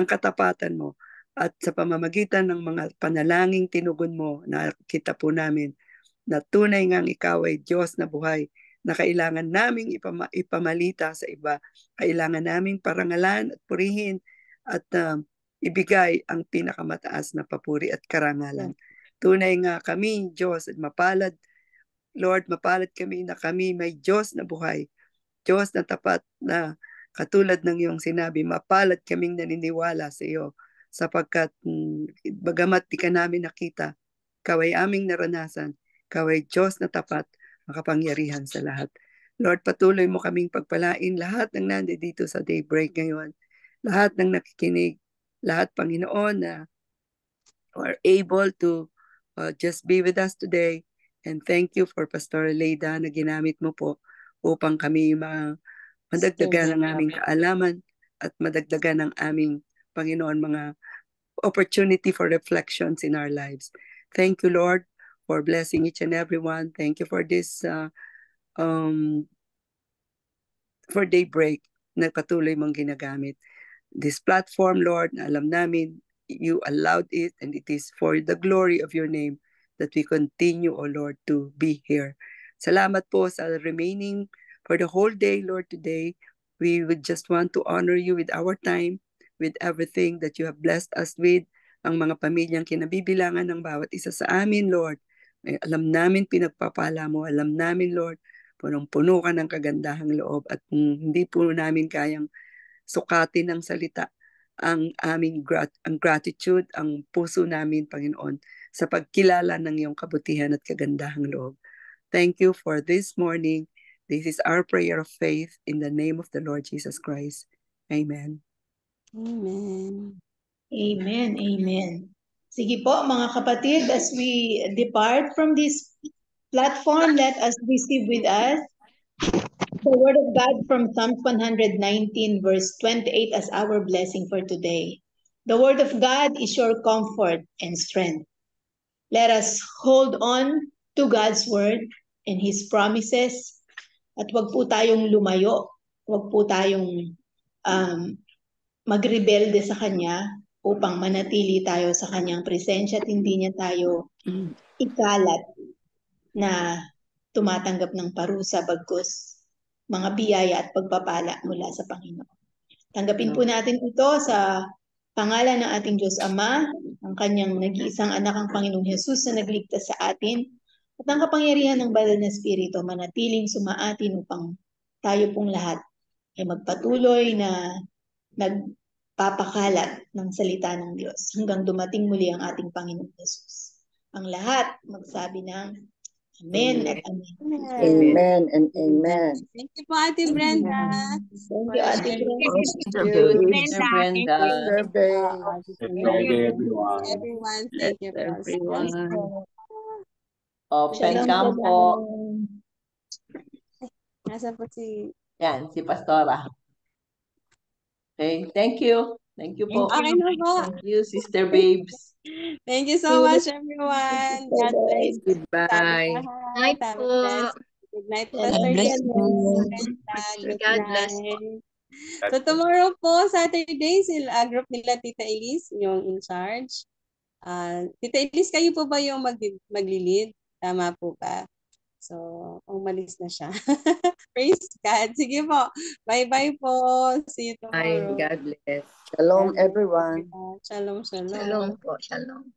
K: katapatan mo at sa pamamagitan ng mga panalangin tinugon mo na kita po namin na tunay ngang ikaw ay Diyos na buhay na kailangan naming ipamalita sa iba. Kailangan naming parangalan at purihin at ibigay ang pinakamataas na papuri at karangalan. Tunay nga kami, Diyos, at mapalad. Lord, mapalad kami na kami may Diyos na buhay. Diyos na tapat na katulad ng iyong sinabi, mapalad kaming naniniwala sa iyo sapagkat bagamat di ka namin nakita, ikaw ay aming naranasan, ikaw ay Diyos na tapat, makapangyarihan sa lahat. Lord, patuloy mo kaming pagpalain lahat ng nandito sa Daybreak ngayon, lahat ng nakikinig, lahat, Panginoon, na are able to just be with us today. And thank you for Pastor Leda na ginamit mo po upang kami madagdagan ang aming kaalaman at madagdagan ang aming, Panginoon, mga opportunity for reflections in our lives. Thank you, Lord, for blessing each and every one. Thank you for this for Daybreak na patuloy mong ginagamit. This platform, Lord, na alam namin you allowed it and it is for the glory of your name that we continue, O Lord, to be here. Salamat po sa remaining for the whole day, Lord, today. We would just want to honor you with our time, with everything that you have blessed us with, ang mga pamilyang kinabibilangan ng bawat isa sa amin, Lord. Alam namin pinagpapala mo, alam namin, Lord, punong-puno ka ng kagandahang loob at hindi po namin kayang sukatin ng salita ang aming ang gratitude, ang puso namin, Panginoon, sa pagkilala ng iyong kabutihan at kagandahang loob. Thank you for this morning. This is our prayer of faith in the name of the Lord Jesus Christ. Amen.
J: Amen.
F: Amen. Amen. Sige po mga kapatid, as we depart from this platform, let us receive with us the word of God from Psalms 119 verse 28 as our blessing for today. The word of God is your comfort and strength. Let us hold on to God's word and His promises at wag po tayong lumayo, wag po tayong magrebelde sa Kanya upang manatili tayo sa Kanyang presensya at hindi niya tayo ikalat na tumatanggap ng parusa bagkus mga biyaya at pagpapala mula sa Panginoon. Tanggapin po natin ito sa pangalan ng ating Diyos Ama, ang Kanyang nag-iisang anak ang Panginoong Hesus na nagligtas sa atin, at ang kapangyarihan ng Banal na Espiritu manatiling sumaatin upang tayo pong lahat ay magpatuloy na nagpapakalat ng salita ng Diyos hanggang dumating muli ang ating Panginoong Hesus. Ang lahat magsabi ng Amen at Amen.
E: Amen and amen.
J: Thank you po, Ate Brenda.
F: Thank you, Ate Brenda.
B: Sister Brenda.
J: Everyone, thank you for
B: Everyone. Open
F: Shalom,
B: camp po.
J: Nasa po si...
B: Yan, si Pastora. Okay, thank you. Thank you po.
J: Okay na po.
B: Thank you, Sister Babes.
J: Thank you so much, everyone. God bless.
K: Goodbye.
A: Night po.
J: Good night,
G: God
J: Pastor
G: bless
J: Ian.
G: you.
J: Good
A: God bless po.
J: night. So tomorrow po, Saturday, sila group nila Tita Elise, yung in charge. Tita Elise, kayo po ba yung magli-lead? Tama po ba? So, umalis na siya. Praise God. Sige po. Bye-bye po. See you tomorrow.
K: God bless.
E: Shalom everyone.
J: Shalom, shalom.
A: Shalom po. Shalom.